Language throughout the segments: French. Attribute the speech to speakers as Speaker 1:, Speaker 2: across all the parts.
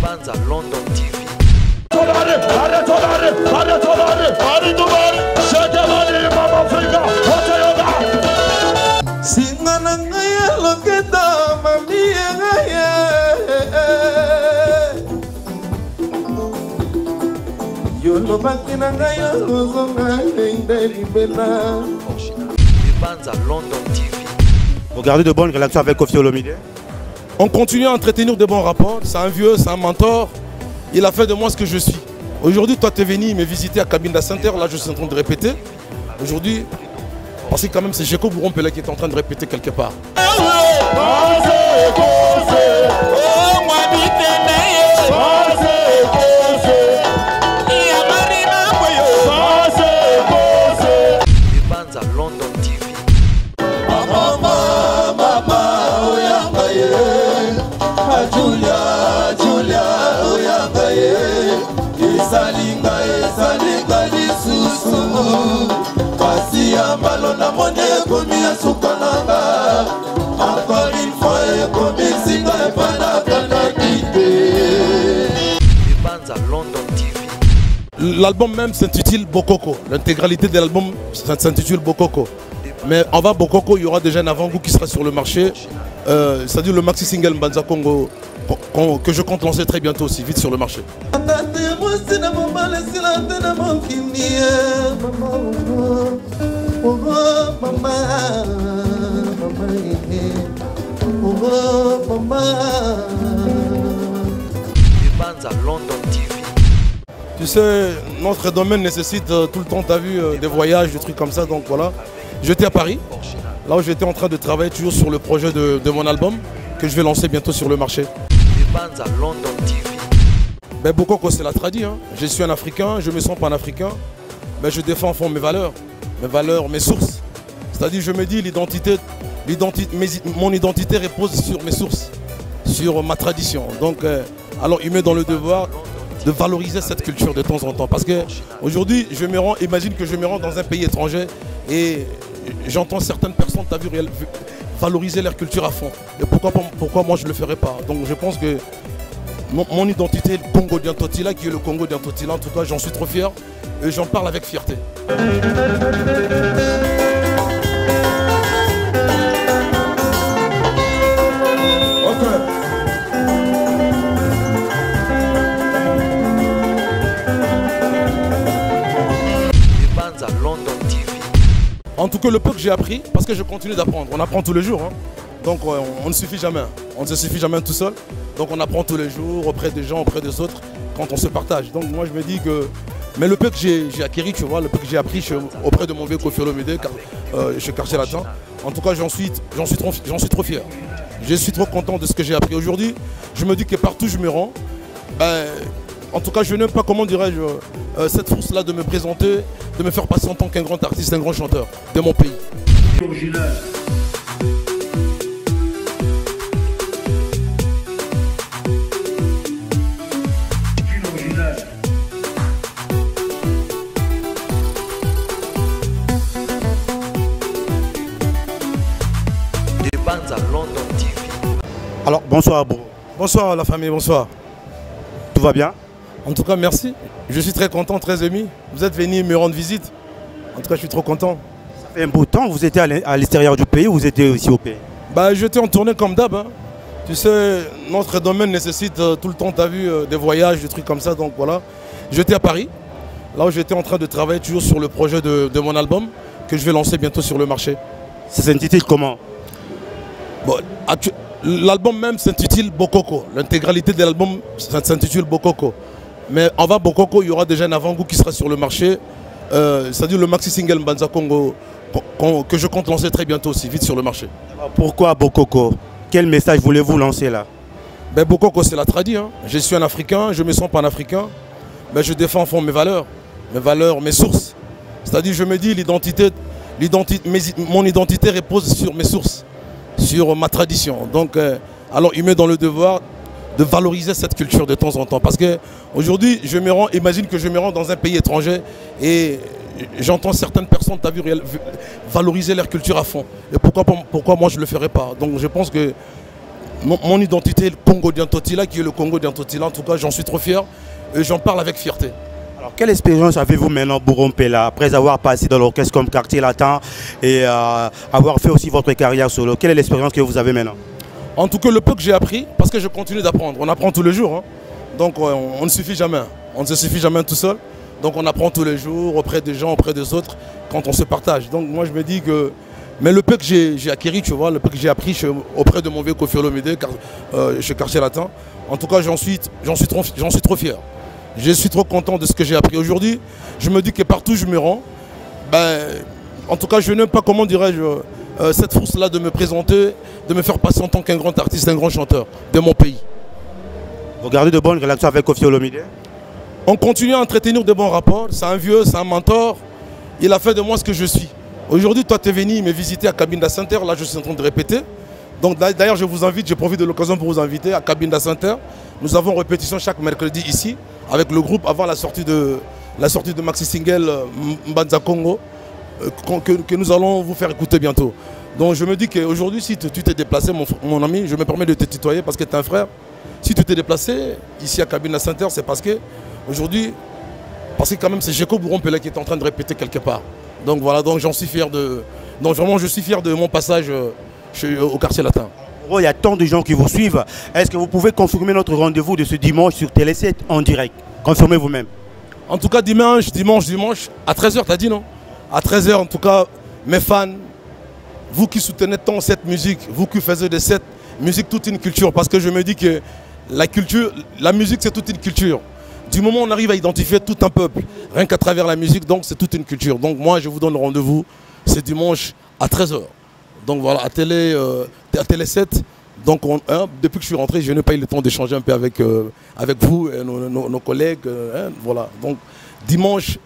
Speaker 1: Banza London TV. Banza London TV.
Speaker 2: Vous gardez de bonnes relations avec Koffi Olomide?
Speaker 3: On continue à entretenir de bons rapports. C'est un vieux, c'est un mentor. Il a fait de moi ce que je suis. Aujourd'hui, toi, tu es venu me visiter à Cabinda Center. Là, je suis en train de répéter. Aujourd'hui, parce que quand même, c'est Jeko Bourron-Pelé qui est en train de répéter quelque part.
Speaker 1: Banza London TV. Banza London TV.
Speaker 3: L'album même s'intitule Bokoko. L'intégralité de l'album s'intitule Bokoko. Mais avant Bokoko, il y aura déjà un avant-goût qui sera sur le marché. C'est-à-dire le maxi single Mbanza Congo que je compte lancer très bientôt aussi, vite sur le marché.
Speaker 1: Banza London TV.
Speaker 3: Tu sais, notre domaine nécessite tout le temps, tu as vu, des voyages, des trucs comme ça. Donc voilà, j'étais à Paris, là où j'étais en train de travailler toujours sur le projet de mon album que je vais lancer bientôt sur le marché.
Speaker 1: Banza London TV.
Speaker 3: Ben, Bokoko, c'est la tradie. Hein. Je suis un Africain, je me sens panafricain. Ben, je défends en fond mes valeurs, mes sources. C'est-à-dire, je me dis, mon identité repose sur mes sources, sur ma tradition. Donc, alors, il met dans le devoir de valoriser cette culture de temps en temps. Parce qu'aujourd'hui, imagine que je me rends dans un pays étranger et j'entends certaines personnes, tu as vu, valoriser leur culture à fond. Et pourquoi moi je ne le ferais pas? Donc je pense que mon identité, le Congo d'Antotila, qui est le Congo d'Antotila, en tout cas j'en suis trop fier et j'en parle avec fierté.
Speaker 1: Banza London TV.
Speaker 3: En tout cas, le peu que j'ai appris, parce que je continue d'apprendre, on apprend tous les jours. Hein. Donc on ne suffit jamais, on ne se suffit jamais tout seul. Donc on apprend tous les jours auprès des gens, auprès des autres, quand on se partage. Donc moi je me dis que, mais le peu que j'ai acquis, tu vois, le peu que j'ai appris auprès de mon vieux Koffi Olomide, chez Quartier Latin, en tout cas j'en suis trop fier. Je suis trop content de ce que j'ai appris aujourd'hui. Je me dis que partout où je me rends, en tout cas je n'aime pas, comment dirais-je, cette force-là de me présenter, de me faire passer en tant qu'un grand artiste, un grand chanteur de mon pays.
Speaker 1: Banza London TV.
Speaker 2: Alors, bonsoir bro.
Speaker 3: Bonsoir la famille, bonsoir.
Speaker 2: Tout va bien?
Speaker 3: En tout cas, merci. Je suis très content, très ému. Vous êtes venu me rendre visite. En tout cas, je suis trop content.
Speaker 2: Ça fait un beau temps. Vous étiez à l'extérieur du pays ou vous étiez aussi au pays?
Speaker 3: Bah, j'étais en tournée comme d'hab. Hein. Tu sais, notre domaine nécessite tout le temps, tu as vu, des voyages, des trucs comme ça. Donc voilà. J'étais à Paris, là où j'étais en train de travailler toujours sur le projet de mon album que je vais lancer bientôt sur le marché.
Speaker 2: Ça s'intitule comment?
Speaker 3: Bon, l'album même s'intitule Bokoko. L'intégralité de l'album s'intitule Bokoko. Mais avant Bokoko, il y aura déjà un avant-goût qui sera sur le marché. C'est-à-dire le maxi single Mbanza Congo que je compte lancer très bientôt aussi, vite sur le marché.
Speaker 2: Pourquoi Bokoko? Quel message voulez-vous lancer là?
Speaker 3: Ben, Bokoko, c'est la tradie. Hein. Je suis un Africain, je me sens panafricain. Mais je défends en fond mes valeurs, mes sources. C'est-à-dire, je me dis, mon identité repose sur mes sources, sur ma tradition. Donc, alors il met dans le devoir de valoriser cette culture de temps en temps. Parce qu'aujourd'hui, imagine que je me rends dans un pays étranger et j'entends certaines personnes, tu as vu, valoriser leur culture à fond. Et pourquoi moi je ne le ferais pas? Donc je pense que mon identité Congo Diantotila, qui est le Congo Diantotila. En tout cas, j'en suis trop fier et j'en parle avec fierté.
Speaker 2: Alors, quelle expérience avez-vous maintenant, Bourrompela, après avoir passé dans l'orchestre comme Quartier Latin et avoir fait aussi votre carrière solo? Quelle est l'expérience que vous avez maintenant?
Speaker 3: En tout cas, le peu que j'ai appris, parce que je continue d'apprendre. On apprend tous les jours. Hein. Donc, on ne suffit jamais. On ne se suffit jamais tout seul. Donc, on apprend tous les jours auprès des gens, auprès des autres, quand on se partage. Donc, moi, je me dis que... Mais le peu que j'ai acquis, tu vois, le peu que j'ai appris auprès de mon vieux Koffi Olomide, chez Quartier Latin, en tout cas, j'en suis trop fier. Je suis trop content de ce que j'ai appris aujourd'hui. Je me dis que partout où je me rends, ben, en tout cas, je n'aime pas, comment dirais-je, cette force-là de me présenter, de me faire passer en tant qu'un grand artiste, un grand chanteur de mon pays.
Speaker 2: Vous gardez de bonnes relations avec Koffi Olomide?
Speaker 3: On continue à entretenir de bons rapports. C'est un vieux, c'est un mentor. Il a fait de moi ce que je suis. Aujourd'hui, toi, tu es venu me visiter à Cabinda Center. Là, je suis en train de répéter. Donc, d'ailleurs, je vous invite, j'ai profité de l'occasion pour vous inviter à Cabinda Center. Nous avons répétition chaque mercredi ici, avec le groupe, avant la sortie de Maxi Single Mbanza Congo, que nous allons vous faire écouter bientôt. Donc, je me dis qu'aujourd'hui, si tu t'es déplacé, mon ami, je me permets de te tutoyer parce que tu es un frère. Si tu t'es déplacé ici à Cabinda Center, c'est parce que aujourd'hui, parce que quand même, c'est Jeko Bourrompela qui est en train de répéter quelque part. Donc voilà, donc j'en suis fier de... Donc vraiment, je suis fier de mon passage au Quartier Latin.
Speaker 2: Il y a tant de gens qui vous suivent. Est-ce que vous pouvez confirmer notre rendez-vous de ce dimanche sur Télé 7 en direct? Confirmez vous-même.
Speaker 3: En tout cas, dimanche, à 13h, t'as dit non? À 13h, en tout cas, mes fans, vous qui soutenez tant cette musique, vous qui faites de cette musique toute une culture, parce que je me dis que la musique, c'est toute une culture. Du moment où on arrive à identifier tout un peuple, rien qu'à travers la musique, donc c'est toute une culture. Donc moi, je vous donne rendez-vous, c'est dimanche à 13h. Donc voilà, à Télé 7. Donc depuis que je suis rentré, je n'ai pas eu le temps d'échanger un peu avec vous et nos collègues. Voilà. Donc dimanche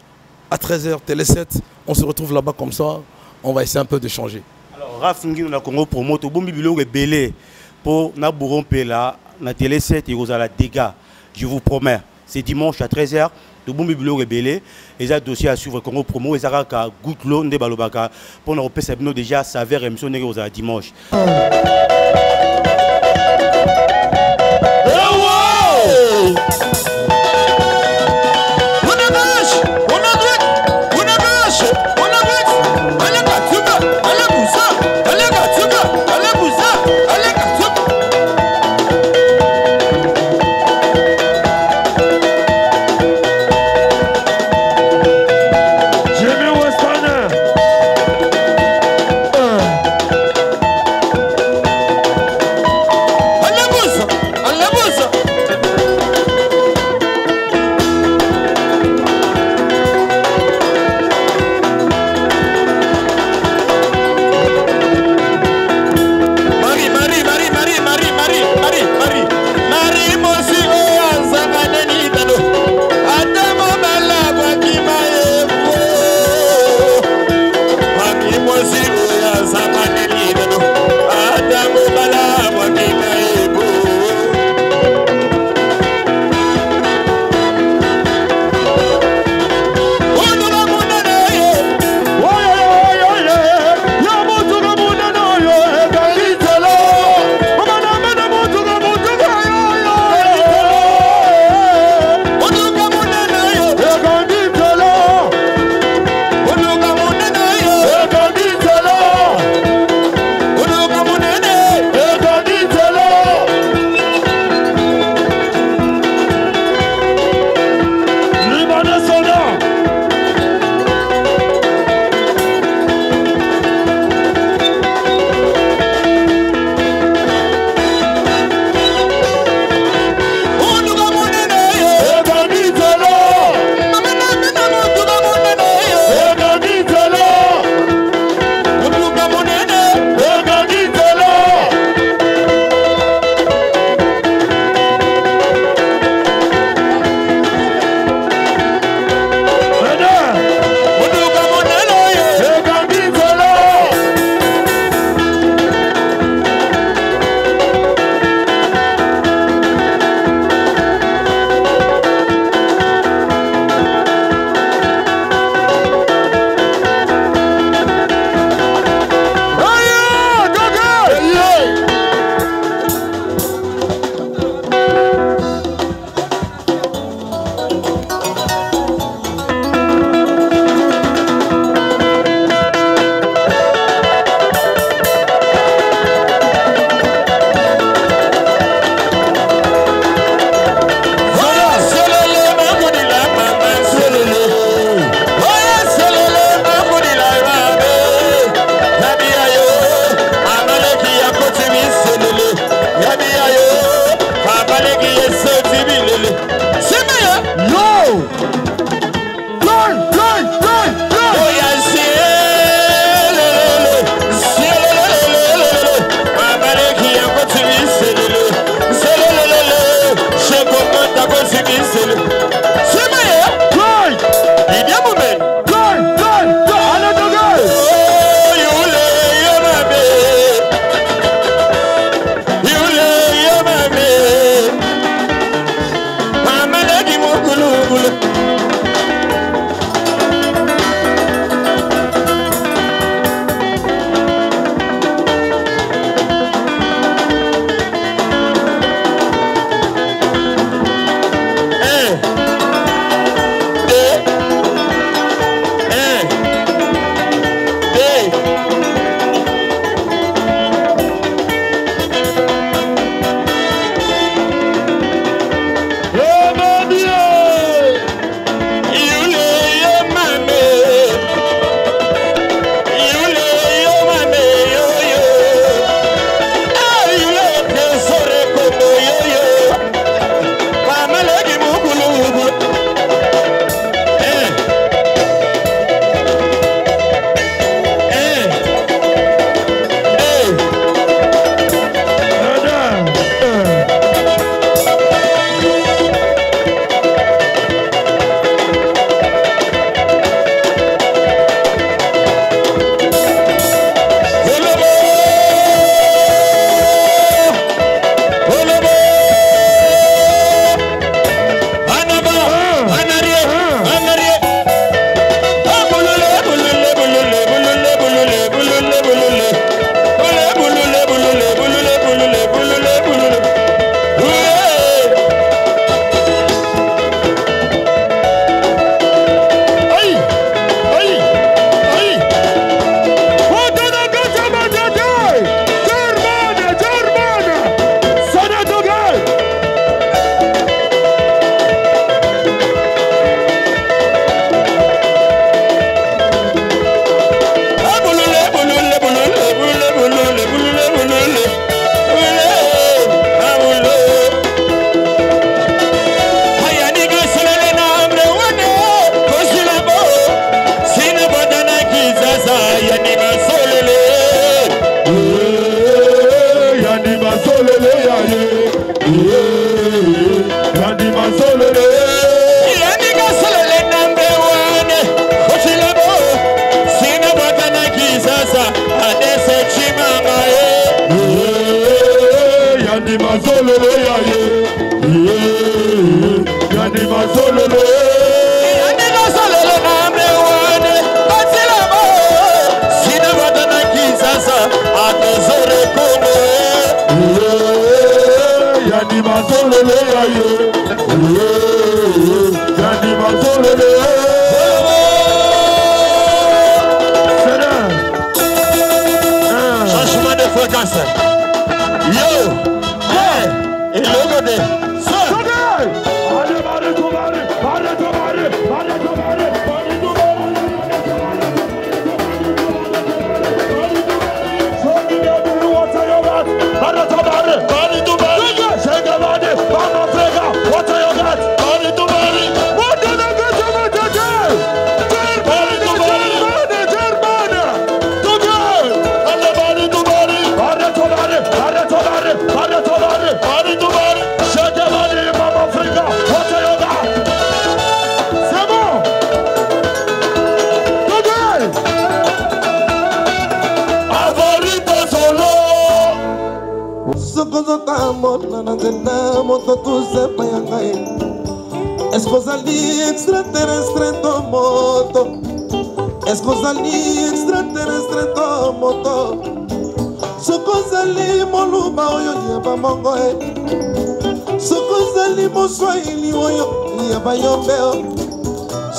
Speaker 3: à 13h, Télé 7, on se retrouve là-bas comme ça, on va essayer un peu d'échanger.
Speaker 2: Alors, Rafingi, on a Congo promo, tout le monde est belé pour Bourrompela, na Télé 7 et aux la dégâts, je vous promets. C'est dimanche à 13h, le bon biblio rebellé. Et ça dossier à suivre Congo promo. Et ça a goutlo nde balobaka pour nous repérer déjà s'avère émission négo à dimanche.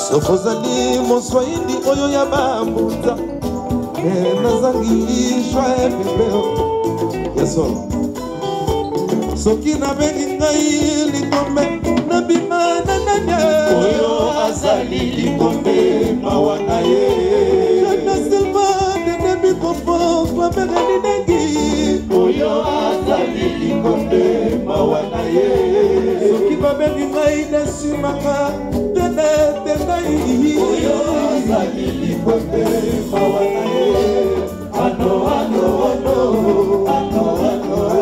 Speaker 4: Sokozali moswahili oyo ya bambunza nazangi shwa pepeo yeso soki nabengi ngai likombe nabima na nanya oyo azali likombe mawa na ye na silva nene bikombo kwa begani nengi oyo azali likombe mawa na ye soki babengi ngai nasimaka oyo azali likombe mawa na ye ano ano ano ano ano ano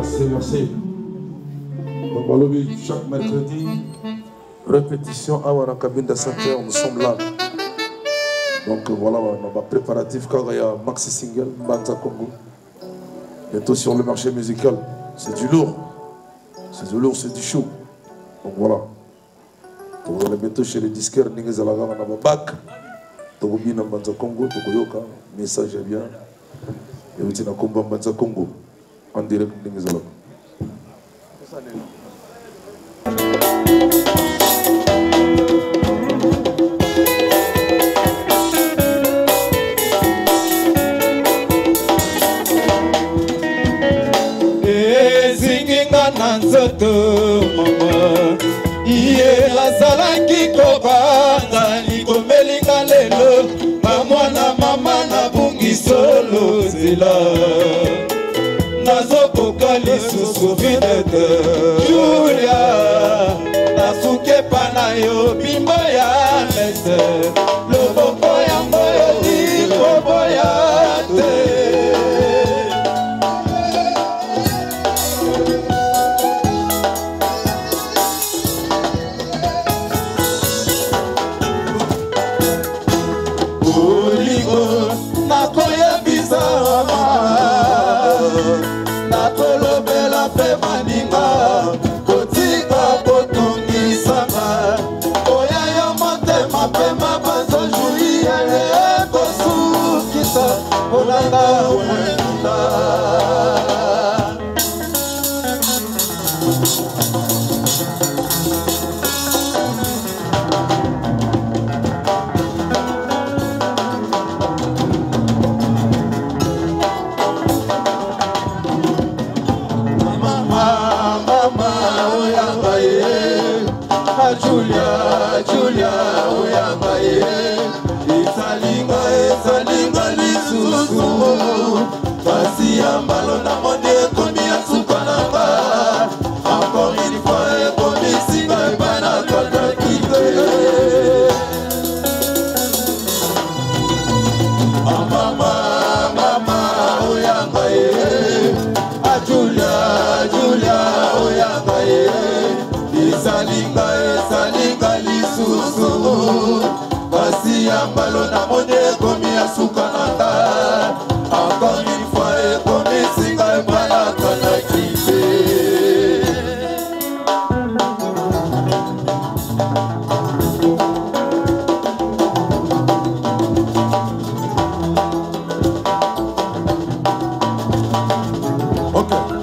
Speaker 3: Merci, merci. Donc, Balobi, chaque mercredi, répétition à la cabine de 5h, nous sommes là. Donc voilà, on va préparatif car il y a Maxi Single, Banza Congo. Bientôt sur le marché musical. C'est du lourd. C'est du lourd, c'est du chaud. Donc voilà. Donc on est bientôt chez les disquaires, Ningezalaga, on a un bac. Donc on a Banza Congo, Tokoyoka, message est bien. Et on a combat Banza Congo en direct Ningezalaga.
Speaker 4: Nzoto mama iye azalaki kobanga likomelinga lelo na mwana mama na bungi solo zela nazokoka lisusu vinete Julia nasuke pana yo bimbo ya mese loboko yango yoli koboya te. Nakolobela pe maninga kotika potungisama oya yo motema pe mabanzo julie kosukisa olanga wenda. Julia, Julia, oyamba ye Esalinga lisusu Basi ya mbalo na monde ekomi ya suka nanga Encore une fois ekomi singa ebana kata kite Mama, oyamba ye Julia, Julia, oyamba ye Esalinga lisusu Basi ya mbalo na monde ekomi ya suka nanga Encore une fois ekomi singa ebana kata kite Ok.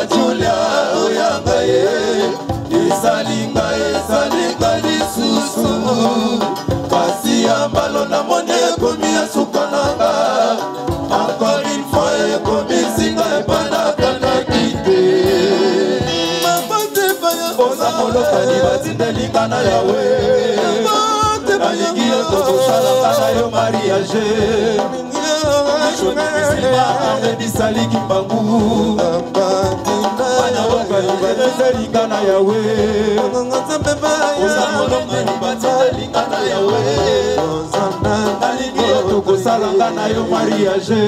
Speaker 4: Julia, oyanga ye Esalinga lisusu Basi ya mbalo na monde ekomi ya suka nanga Encore une fois ekomi singa ebana kata kite Oza molokani batindelinga na yawe Nalingi yo tokosalanga na yo mariage Arredisali kimbangu Bana wakali batindelinga na yawe Oza molokani batindelinga na yawe Nalingi yo tokosalanga na yo mariage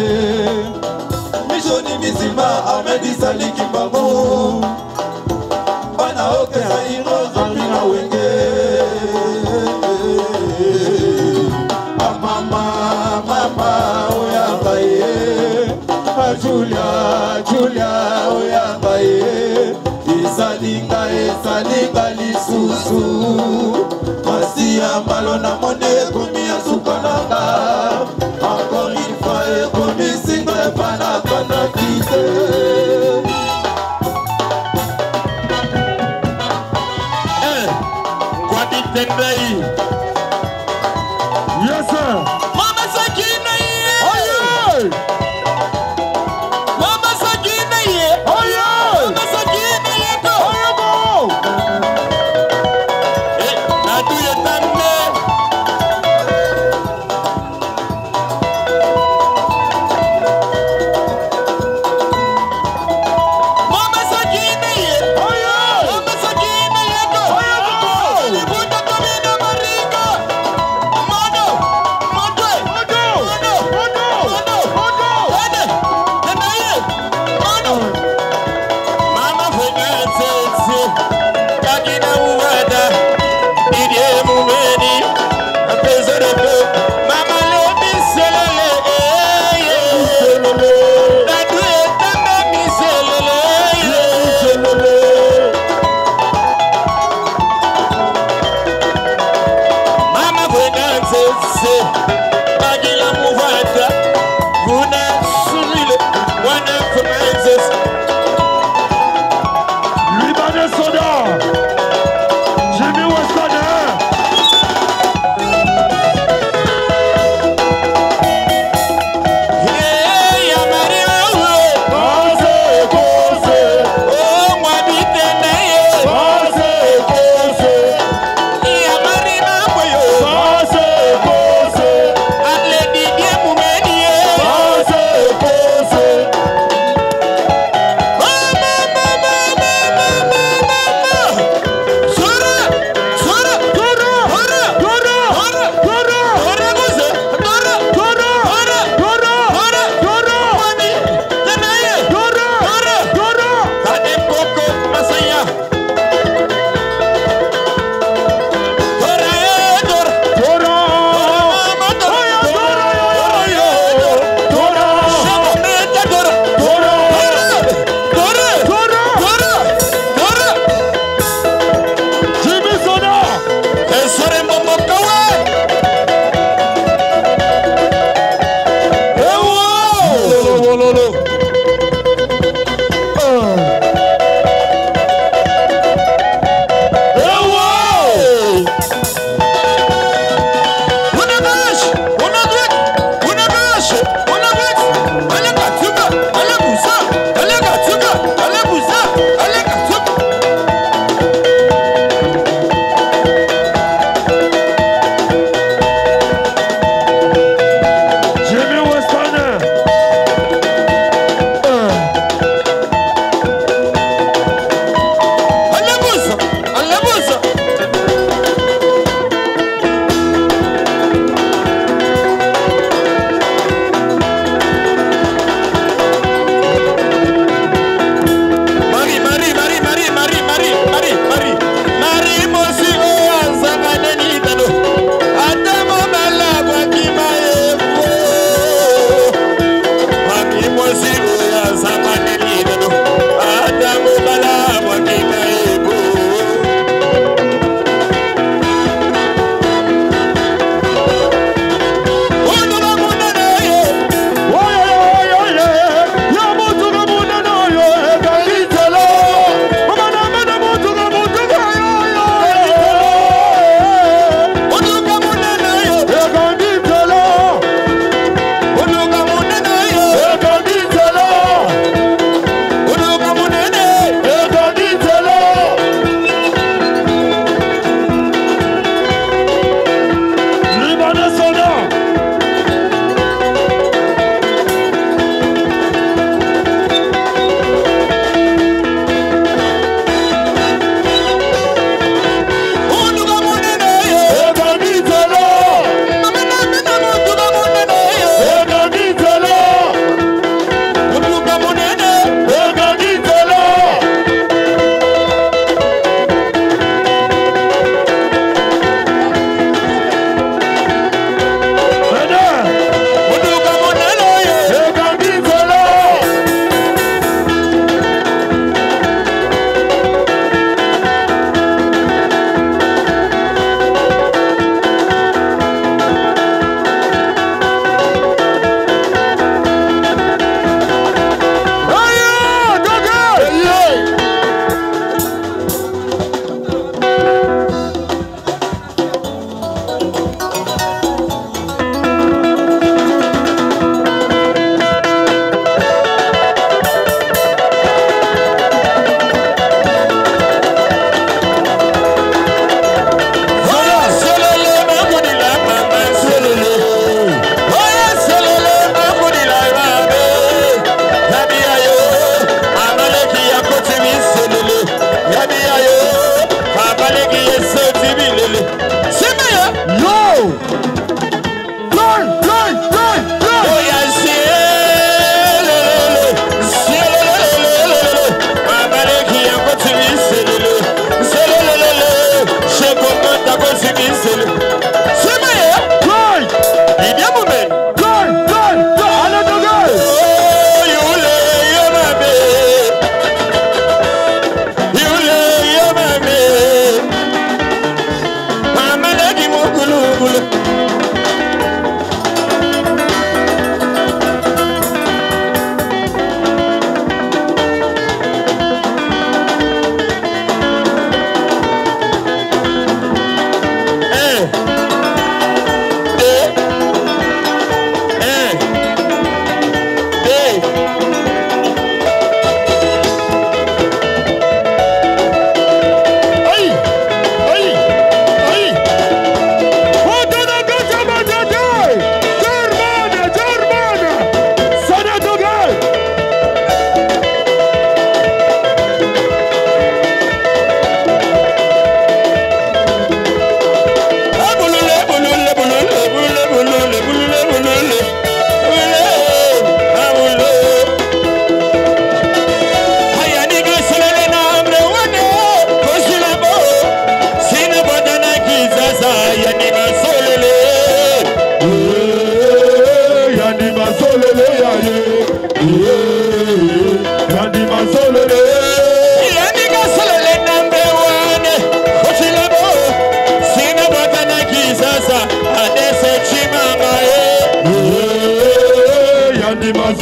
Speaker 4: Mishoni misima arredisali kimbangu Bana okeza iro amina wenge Mama oyanga ye Julia oyanga ye Esalinga lisusu Basi ya mbalo na monde ekomi ya suka nanga Encore une fois ekomi singa ebana kata kite Tendai. Yes sir. Mama Sakina ye. Oh yeah. Mama Sakina ye. Oh yeah. Mama Sakina ye ko. Oh yeah bo. Nadu ye tanne.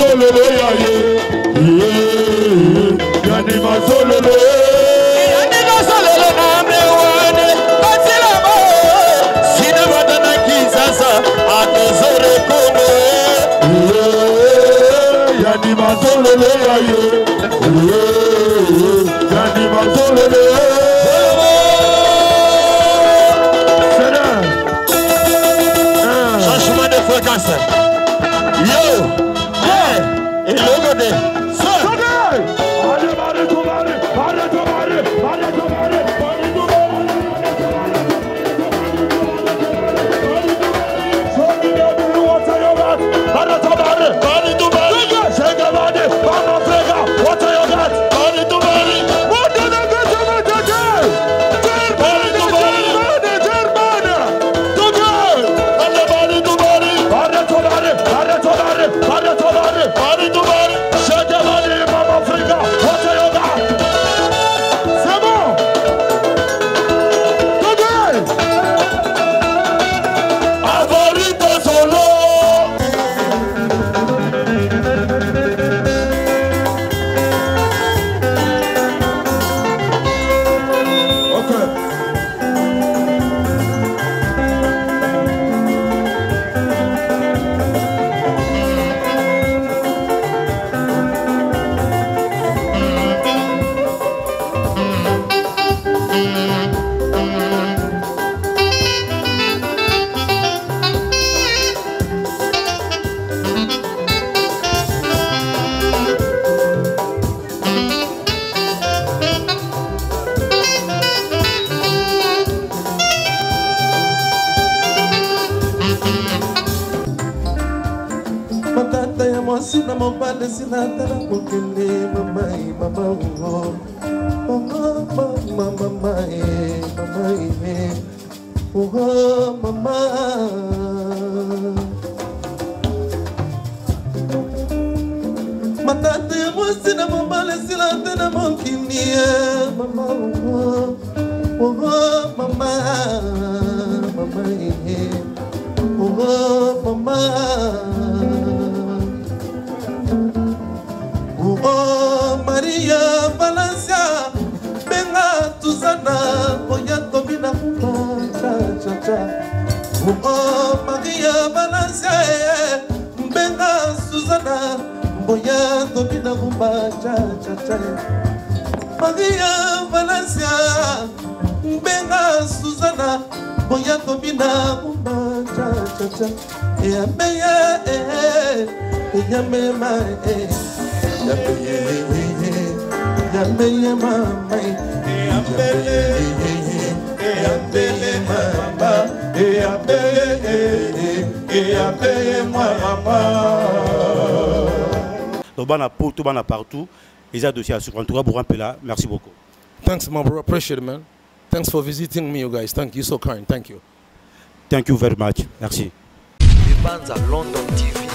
Speaker 4: mazololo ya ye. Yani mazololo. Yani mazololo na mewane. Batila mo. Sina wadana kisasa. Atozore komo. Yani mazololo ya ye. Yani mazololo. Changement de fréquence. Yo, hey, et le gars
Speaker 5: Sina mobile sina tala mukele mama mama mama mama mama matate mo sina mobile sina tala mukele mama mama mama Oh Maria Valencia, benga tuzana, boya tobina kumba cha cha cha. Oh Maria Valencia, benga Susana, boya tobina kumba cha cha cha. Maria Valencia, benga Susana, boya tobina kumba cha cha cha.
Speaker 2: Partout. Ils ont dossier à sur pour un peu là. Merci beaucoup.
Speaker 3: Thanks, my bro. Appreciate it, man. Thanks for visiting me, you guys. Thank you. So kind. Thank you.
Speaker 2: Thank you very much. Merci.
Speaker 1: Debanza London TV.